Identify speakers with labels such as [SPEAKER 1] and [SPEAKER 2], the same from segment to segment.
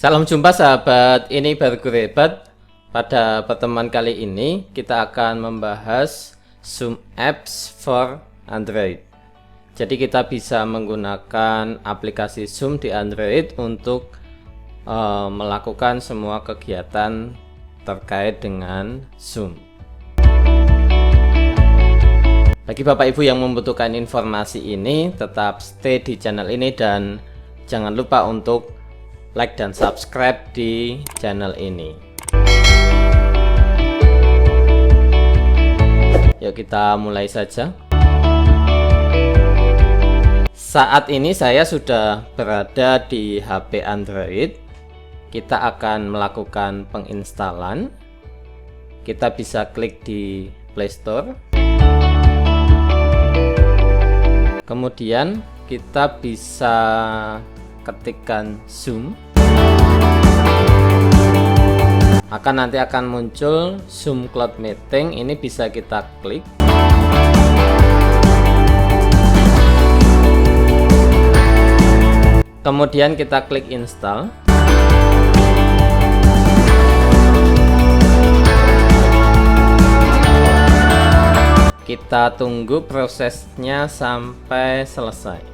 [SPEAKER 1] Salam jumpa sahabat, ini baru Hebat. Pada pertemuan kali ini kita akan membahas Zoom Apps for Android. Jadi kita bisa menggunakan aplikasi Zoom di Android untuk melakukan semua kegiatan terkait dengan Zoom. Bagi Bapak Ibu yang membutuhkan informasi ini, tetap stay di channel ini dan jangan lupa untuk like dan subscribe di channel ini. Yuk kita mulai saja. Saat ini saya sudah berada di HP Android. Kita akan melakukan penginstalan. Kita bisa klik di Play Store. Kemudian kita bisa ketikkan Zoom, nanti akan muncul Zoom Cloud Meeting. Ini bisa kita klik. Kemudian kita klik install. Kita tunggu prosesnya sampai selesai.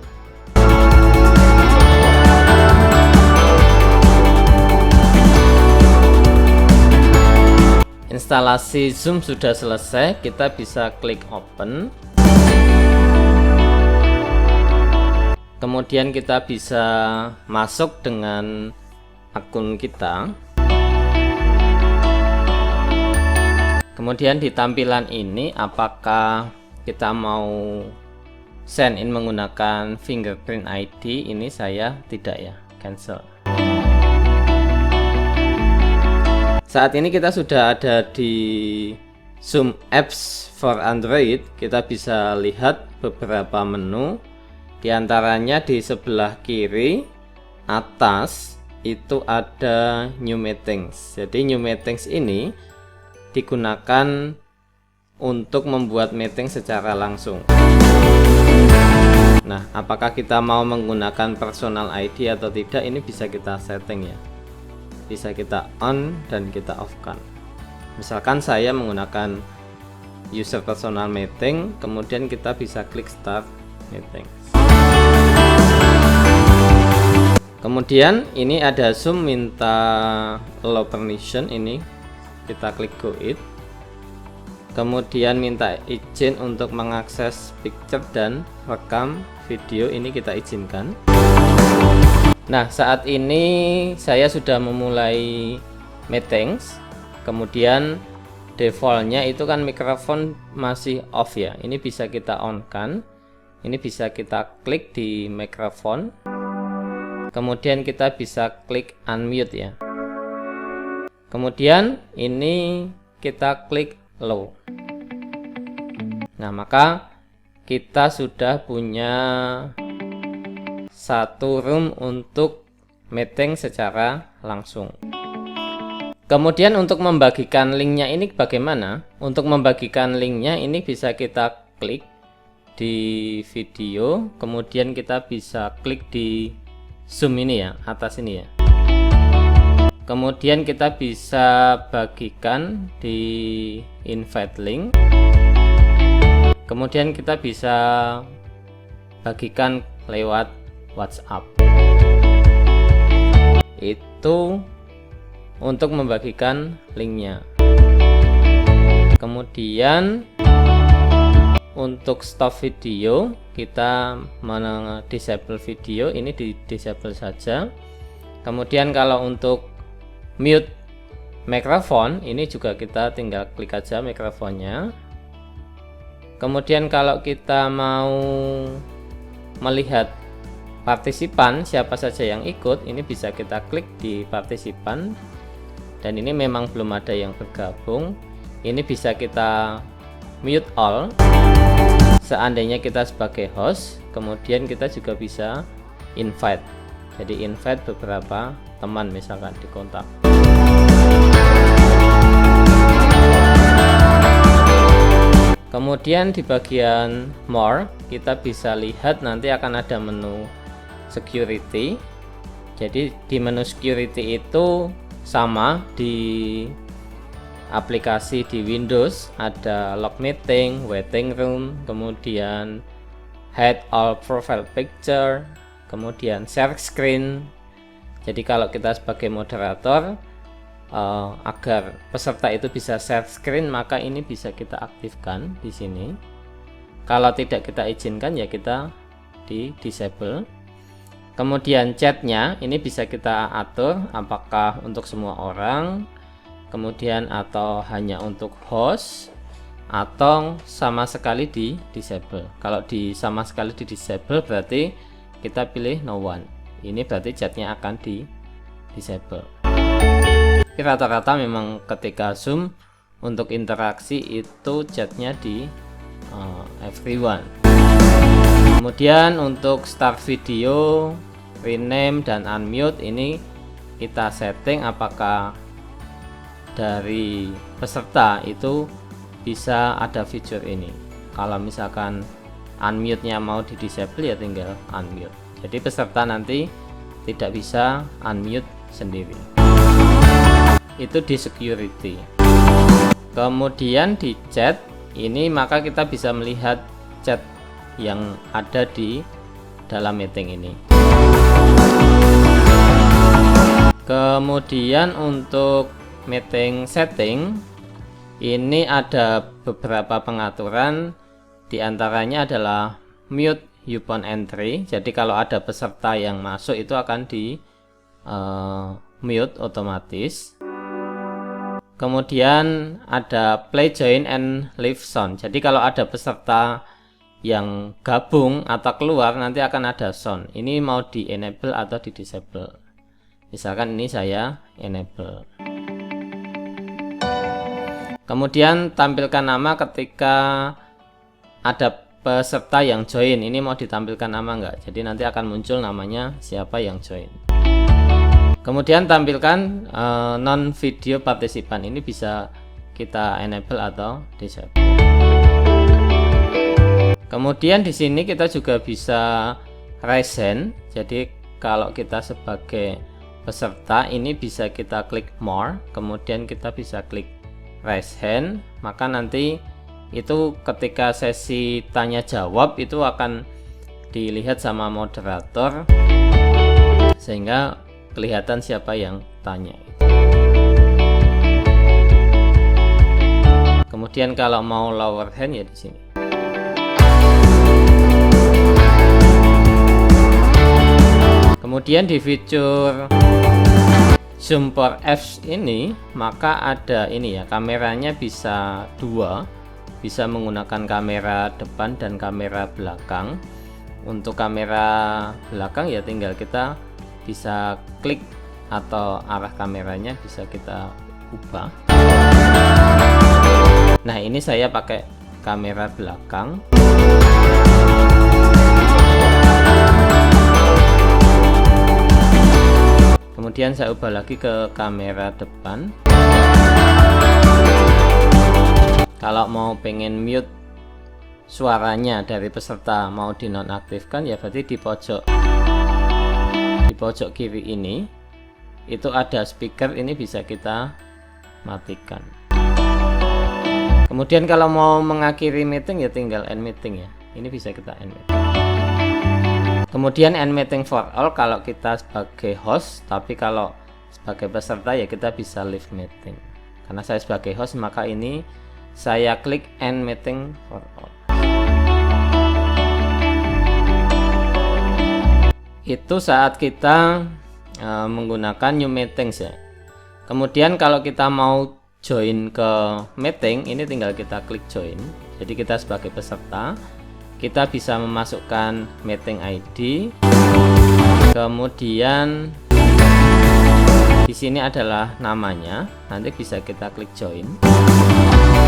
[SPEAKER 1] Instalasi Zoom sudah selesai, kita bisa klik open. Kemudian kita bisa masuk dengan akun kita. Kemudian di tampilan ini, apakah kita mau sign in menggunakan fingerprint ID? Ini saya tidak ya, cancel. Saat ini kita sudah ada di Zoom Apps for Android. Kita bisa lihat beberapa menu. Di antaranya di sebelah kiri atas itu ada New Meetings. Jadi New Meetings ini digunakan untuk membuat meeting secara langsung. Nah, apakah kita mau menggunakan personal ID atau tidak, ini bisa kita setting ya. Bisa kita on dan kita off kan. Misalkan saya menggunakan user personal meeting, kemudian kita bisa klik start meeting. Kemudian ini ada Zoom minta allow permission, ini kita klik go it. Kemudian minta izin untuk mengakses picture dan rekam video, ini kita izinkan. Nah, saat ini saya sudah memulai meetings. Kemudian defaultnya itu kan mikrofon masih off ya. Ini bisa kita on kan. Ini bisa kita klik di mikrofon. Kemudian kita bisa klik unmute ya. Kemudian ini kita klik low. Nah, maka kita sudah punya satu room untuk meeting secara langsung. Kemudian untuk membagikan linknya ini bagaimana? Untuk membagikan linknya ini bisa kita klik di video, kemudian kita bisa klik di Zoom ini ya, atas ini ya. Kemudian kita bisa bagikan di invite link. Kemudian kita bisa bagikan lewat WhatsApp. Itu untuk membagikan linknya. Kemudian untuk stop video, kita disable video, ini di disable saja. Kemudian kalau untuk mute mikrofon, ini juga kita tinggal klik aja mikrofonnya. Kemudian kalau kita mau melihat partisipan, siapa saja yang ikut, ini bisa kita klik di partisipan. Dan ini memang belum ada yang bergabung. Ini bisa kita mute all. Seandainya kita sebagai host, kemudian kita juga bisa invite. Jadi invite beberapa teman misalkan di kontak. Kemudian di bagian more kita bisa lihat nanti akan ada menu security. Jadi di menu security itu sama di aplikasi di Windows, ada log meeting, waiting room, kemudian hide all profile picture, kemudian share screen. Jadi kalau kita sebagai moderator agar peserta itu bisa share screen, maka ini bisa kita aktifkan di sini. Kalau tidak kita izinkan ya kita di disable. Kemudian chatnya ini bisa kita atur apakah untuk semua orang, kemudian atau hanya untuk host, atau sama sekali di disable. Kalau sama sekali di disable berarti kita pilih no one. Ini berarti chatnya akan di disable. Rata-rata memang ketika Zoom untuk interaksi itu chatnya di everyone. Kemudian untuk start video, rename dan unmute ini kita setting apakah dari peserta itu bisa ada fitur ini. Kalau misalkan unmute-nya mau di disable ya tinggal unmute. Jadi peserta nanti tidak bisa unmute sendiri. Itu di security. Kemudian di chat ini maka kita bisa melihat chat yang ada di dalam meeting ini. Kemudian untuk meeting setting ini ada beberapa pengaturan, diantaranya adalah mute upon entry. Jadi kalau ada peserta yang masuk itu akan di mute otomatis. Kemudian ada play join and leave sound. Jadi kalau ada peserta yang gabung atau keluar nanti akan ada sound. Ini mau di enable atau di disable. Misalkan ini saya enable. Kemudian tampilkan nama ketika ada peserta yang join. Ini mau ditampilkan nama enggak? Jadi nanti akan muncul namanya siapa yang join. Kemudian tampilkan non video partisipan. Ini bisa kita enable atau disable. Kemudian di sini kita juga bisa raise hand. Jadi kalau kita sebagai peserta ini bisa kita klik more, kemudian kita bisa klik raise hand, maka nanti itu ketika sesi tanya jawab itu akan dilihat sama moderator sehingga kelihatan siapa yang tanya. Kemudian kalau mau lower hand ya di sini. Kemudian di fitur Zoom for Apps ini maka ada ini ya, kameranya bisa dua, bisa menggunakan kamera depan dan kamera belakang. Untuk kamera belakang ya tinggal kita bisa klik atau arah kameranya bisa kita ubah. Nah ini saya pakai kamera belakang. Kemudian saya ubah lagi ke kamera depan. Kalau mau pengen mute suaranya dari peserta mau dinonaktifkan ya berarti di pojok kiri ini itu ada speaker, ini bisa kita matikan. Kemudian kalau mau mengakhiri meeting ya tinggal end meeting ya. Ini bisa kita end meeting. Kemudian end meeting for all kalau kita sebagai host, tapi kalau sebagai peserta ya kita bisa leave meeting. Karena saya sebagai host maka ini saya klik end meeting for all. Itu saat kita menggunakan new meetings ya. Kemudian kalau kita mau join ke meeting, ini tinggal kita klik join. Jadi kita sebagai peserta kita bisa memasukkan meeting ID. Kemudian di sini adalah namanya, nanti bisa kita klik join.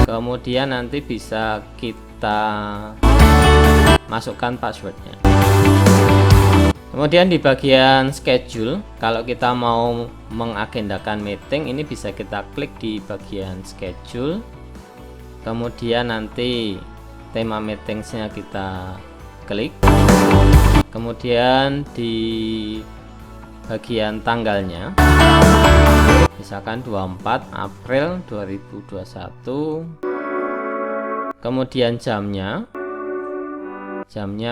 [SPEAKER 1] Kemudian nanti bisa kita masukkan passwordnya. Kemudian di bagian schedule, kalau kita mau mengagendakan meeting ini bisa kita klik di bagian schedule. Kemudian nanti tema meetingsnya kita klik. Kemudian di bagian tanggalnya, misalkan 24 April 2021. Kemudian jamnya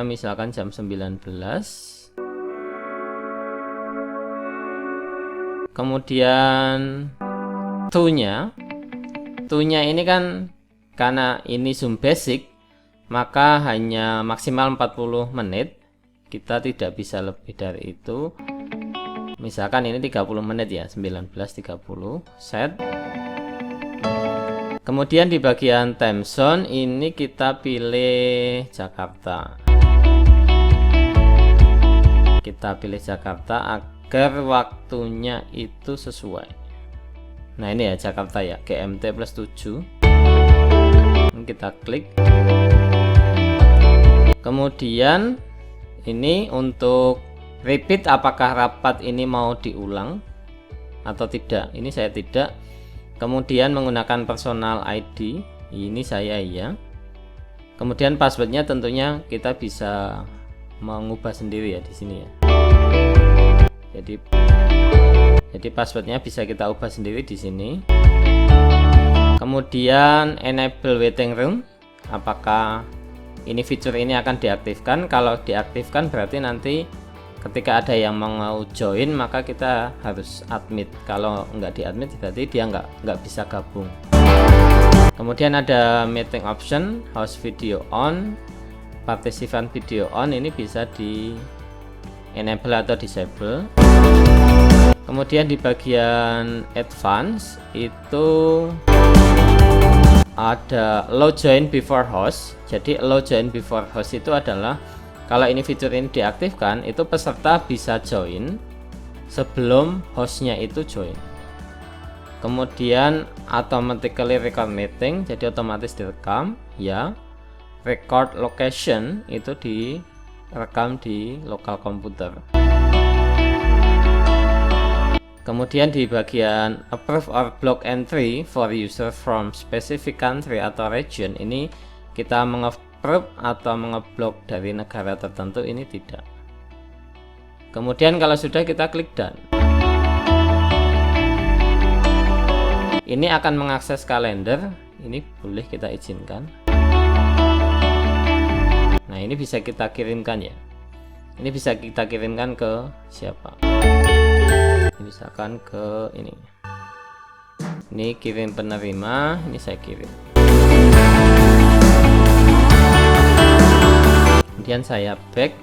[SPEAKER 1] misalkan jam 19. Kemudian to-nya ini kan karena ini Zoom Basic, maka hanya maksimal 40 menit, kita tidak bisa lebih dari itu. Misalkan ini 30 menit ya, 19.30 set. Kemudian di bagian time zone ini kita pilih Jakarta. Kita pilih Jakarta agar waktunya itu sesuai. Nah ini ya Jakarta ya, GMT plus 7. Kita klik. Kemudian ini untuk repeat, apakah rapat ini mau diulang atau tidak. Ini saya tidak. Kemudian menggunakan personal ID, ini saya iya. Kemudian passwordnya tentunya kita bisa mengubah sendiri ya di sini ya. Jadi passwordnya bisa kita ubah sendiri di sini. Kemudian enable waiting room, apakah ini fitur ini akan diaktifkan. Kalau diaktifkan berarti nanti ketika ada yang mau join maka kita harus admit. Kalau nggak di-admit berarti dia nggak bisa gabung. Kemudian ada meeting option, host video on, participant video on, ini bisa di enable atau disable. Kemudian di bagian advance itu ada allow join before host. Jadi allow join before host itu adalah kalau ini fitur ini diaktifkan, itu peserta bisa join sebelum hostnya itu join. Kemudian automatically record meeting, jadi otomatis direkam ya. Record location itu direkam di lokal komputer. Kemudian di bagian approve or block entry for user from specific country atau region, ini kita meng-approve atau mengeblok dari negara tertentu, ini tidak. Kemudian kalau sudah, kita klik done. Ini akan mengakses kalender, ini boleh kita izinkan. Nah ini bisa kita kirimkan ya. Ini bisa kita kirimkan ke siapa? Misalkan ke ini kirim penerima, ini saya kirim. Kemudian saya back.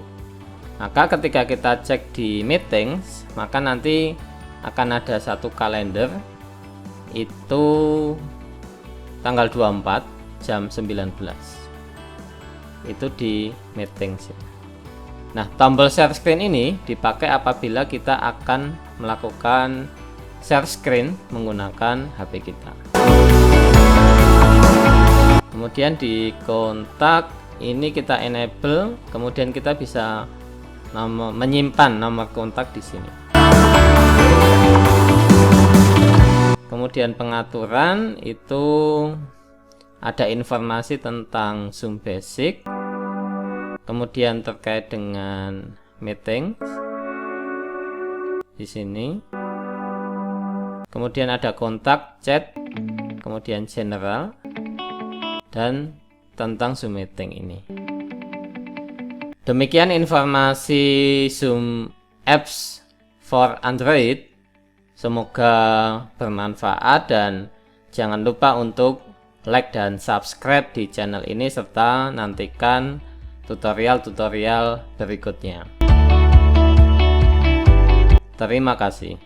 [SPEAKER 1] Maka ketika kita cek di meetings, maka nanti akan ada satu kalender, itu tanggal 24 jam 19, itu di meetings. Nah, tombol share screen ini dipakai apabila kita akan melakukan share screen menggunakan HP kita. Kemudian di kontak ini kita enable, kemudian kita bisa menyimpan nomor kontak di sini. Kemudian pengaturan itu ada informasi tentang Zoom Basic. Kemudian terkait dengan meeting di sini. Kemudian ada kontak, chat, kemudian general, dan tentang Zoom meeting ini. Demikian informasi Zoom apps for Android. Semoga bermanfaat dan jangan lupa untuk like dan subscribe di channel ini serta nantikan tutorial-tutorial berikutnya. Terima kasih.